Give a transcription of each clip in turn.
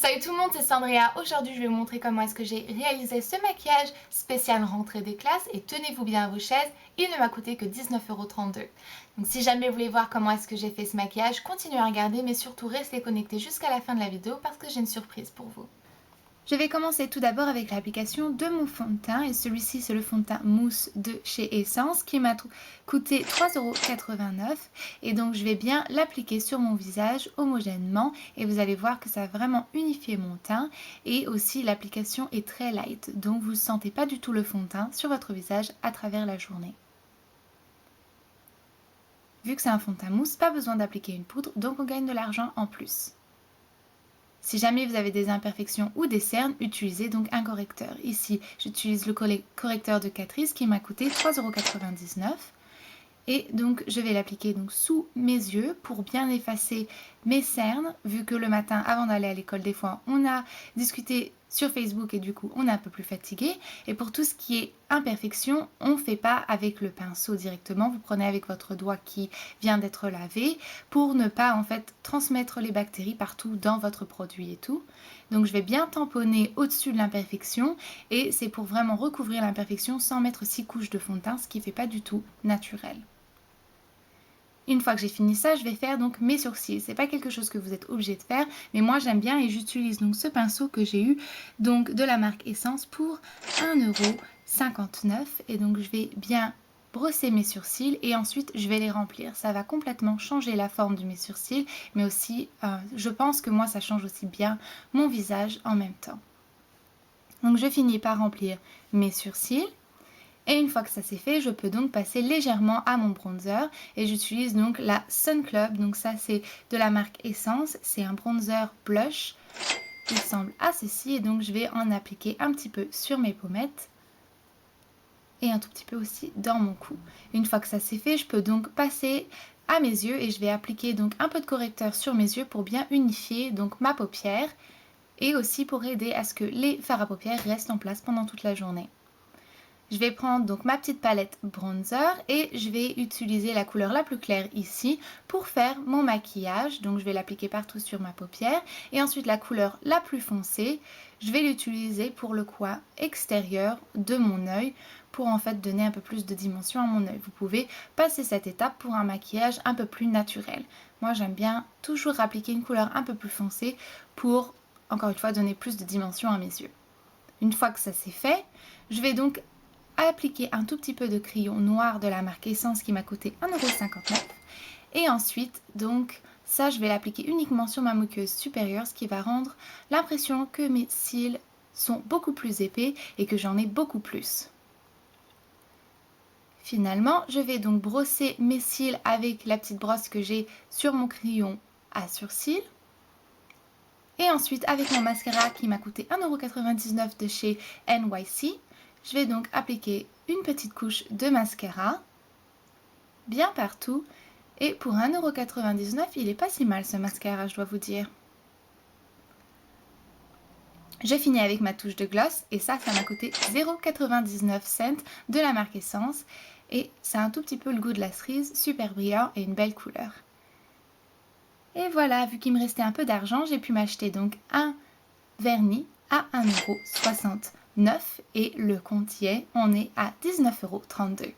Salut tout le monde, c'est Sandria. Aujourd'hui, je vais vous montrer comment est-ce que j'ai réalisé ce maquillage spécial rentrée des classes. Et tenez-vous bien à vos chaises, il ne m'a coûté que 19,32 €. Donc si jamais vous voulez voir comment est-ce que j'ai fait ce maquillage, continuez à regarder, mais surtout restez connectés jusqu'à la fin de la vidéo parce que j'ai une surprise pour vous. Je vais commencer tout d'abord avec l'application de mon fond de teint et celui-ci c'est le fond de teint mousse de chez Essence qui m'a coûté 3,89 € et donc je vais bien l'appliquer sur mon visage homogènement et vous allez voir que ça a vraiment unifié mon teint et aussi l'application est très light donc vous ne sentez pas du tout le fond de teint sur votre visage à travers la journée. Vu que c'est un fond de teint mousse, pas besoin d'appliquer une poudre donc on gagne de l'argent en plus. Si jamais vous avez des imperfections ou des cernes, utilisez donc un correcteur. Ici, j'utilise le correcteur de Catrice qui m'a coûté 3,99 €. Et donc, je vais l'appliquer donc sous mes yeux pour bien effacer mes cernes, vu que le matin, avant d'aller à l'école, des fois, on a discuté sur Facebook et du coup, on est un peu plus fatigué. Et pour tout ce qui est imperfection, on ne fait pas avec le pinceau directement. Vous prenez avec votre doigt qui vient d'être lavé pour ne pas en fait transmettre les bactéries partout dans votre produit et tout. Donc, je vais bien tamponner au-dessus de l'imperfection et c'est pour vraiment recouvrir l'imperfection sans mettre 6 couches de fond de teint, ce qui ne fait pas du tout naturel. Une fois que j'ai fini ça, je vais faire donc mes sourcils. C'est pas quelque chose que vous êtes obligé de faire, mais moi j'aime bien et j'utilise donc ce pinceau que j'ai eu donc de la marque Essence pour 1,59 € et donc je vais bien brosser mes sourcils et ensuite je vais les remplir. Ça va complètement changer la forme de mes sourcils, mais aussi je pense que moi ça change aussi bien mon visage en même temps. Donc je finis par remplir mes sourcils. Et une fois que ça c'est fait, je peux donc passer légèrement à mon bronzer et j'utilise donc la Sun Club. Donc ça c'est de la marque Essence, c'est un bronzer blush. Il ressemble à ceci et donc je vais en appliquer un petit peu sur mes pommettes et un tout petit peu aussi dans mon cou. Une fois que ça c'est fait, je peux donc passer à mes yeux et je vais appliquer donc un peu de correcteur sur mes yeux pour bien unifier donc ma paupière et aussi pour aider à ce que les fards à paupières restent en place pendant toute la journée. Je vais prendre donc ma petite palette bronzer et je vais utiliser la couleur la plus claire ici pour faire mon maquillage. Donc je vais l'appliquer partout sur ma paupière et ensuite la couleur la plus foncée, je vais l'utiliser pour le coin extérieur de mon œil pour en fait donner un peu plus de dimension à mon œil. Vous pouvez passer cette étape pour un maquillage un peu plus naturel. Moi j'aime bien toujours appliquer une couleur un peu plus foncée pour encore une fois donner plus de dimension à mes yeux. Une fois que ça c'est fait, je vais donc appliquer un tout petit peu de crayon noir de la marque Essence qui m'a coûté 1,59 € et ensuite donc ça je vais l'appliquer uniquement sur ma muqueuse supérieure, ce qui va rendre l'impression que mes cils sont beaucoup plus épais et que j'en ai beaucoup plus. Finalement je vais donc brosser mes cils avec la petite brosse que j'ai sur mon crayon à sourcils. Et ensuite avec mon mascara qui m'a coûté 1,99 € de chez NYC, je vais donc appliquer une petite couche de mascara, bien partout. Et pour 1,99 €, il n'est pas si mal ce mascara, je dois vous dire. Je finis avec ma touche de gloss et ça m'a coûté 0,99 € de la marque Essence. Et c'est un tout petit peu le goût de la cerise, super brillant et une belle couleur. Et voilà, vu qu'il me restait un peu d'argent, j'ai pu m'acheter donc un vernis à 1,69 € et le compte y est, on est à 19,32 €.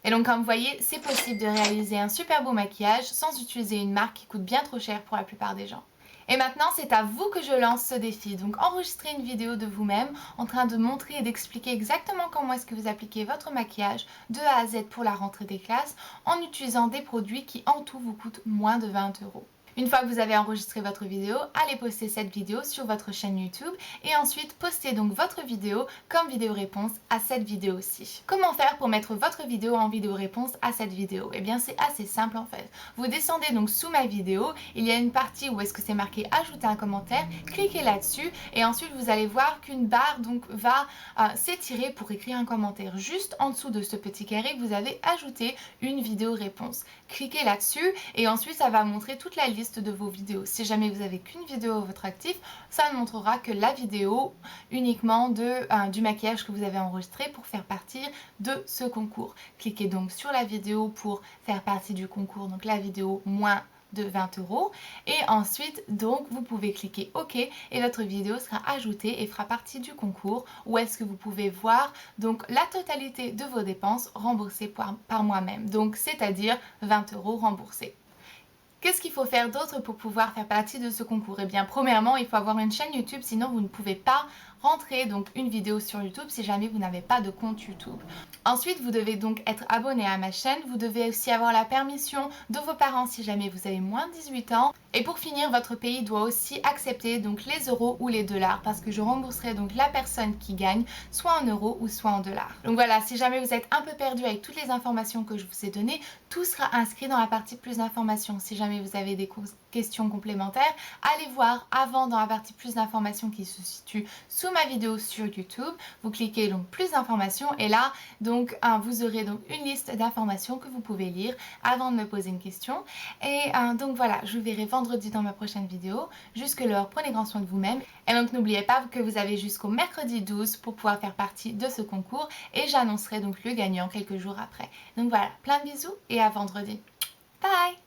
Et donc comme vous voyez, c'est possible de réaliser un super beau maquillage sans utiliser une marque qui coûte bien trop cher pour la plupart des gens. Et maintenant, c'est à vous que je lance ce défi. Donc enregistrez une vidéo de vous-même en train de montrer et d'expliquer exactement comment est-ce que vous appliquez votre maquillage de A à Z pour la rentrée des classes en utilisant des produits qui en tout vous coûtent moins de 20 €. Une fois que vous avez enregistré votre vidéo, allez poster cette vidéo sur votre chaîne YouTube et ensuite postez donc votre vidéo comme vidéo réponse à cette vidéo aussi. Comment faire pour mettre votre vidéo en vidéo réponse à cette vidéo? Eh bien c'est assez simple en fait. Vous descendez donc sous ma vidéo, il y a une partie où est-ce que c'est marqué ajouter un commentaire, cliquez là-dessus et ensuite vous allez voir qu'une barre donc va s'étirer pour écrire un commentaire. Juste en dessous de ce petit carré, vous avez ajouté une vidéo réponse. Cliquez là-dessus et ensuite ça va montrer toute la liste de vos vidéos. Si jamais vous avez qu'une vidéo à votre actif, ça ne montrera que la vidéo uniquement du maquillage que vous avez enregistré pour faire partie de ce concours. Cliquez donc sur la vidéo pour faire partie du concours, donc la vidéo moins de 20 euros. Et ensuite, donc, vous pouvez cliquer OK et votre vidéo sera ajoutée et fera partie du concours où est-ce que vous pouvez voir donc la totalité de vos dépenses remboursées par moi-même. Donc, c'est-à-dire 20 euros remboursés. Qu'est-ce qu'il faut faire d'autre pour pouvoir faire partie de ce concours? Eh bien, premièrement, il faut avoir une chaîne YouTube, sinon vous ne pouvez pas rentrer donc une vidéo sur YouTube si jamais vous n'avez pas de compte YouTube. Ensuite, vous devez donc être abonné à ma chaîne. Vous devez aussi avoir la permission de vos parents si jamais vous avez moins de 18 ans. Et pour finir, votre pays doit aussi accepter donc les euros ou les dollars parce que je rembourserai donc la personne qui gagne soit en euros ou soit en dollars. Donc voilà, si jamais vous êtes un peu perdu avec toutes les informations que je vous ai données, tout sera inscrit dans la partie plus d'informations. Si jamais vous avez des questions complémentaires, allez voir avant dans la partie plus d'informations qui se situe sous ma vidéo sur YouTube. Vous cliquez donc plus d'informations et là donc vous aurez donc une liste d'informations que vous pouvez lire avant de me poser une question. Et donc voilà, je vous verrai vendredi dans ma prochaine vidéo. Jusque-là, prenez grand soin de vous-même. Et donc n'oubliez pas que vous avez jusqu'au mercredi 12 pour pouvoir faire partie de ce concours et j'annoncerai donc le gagnant quelques jours après. Donc voilà, plein de bisous et à vendredi. Bye!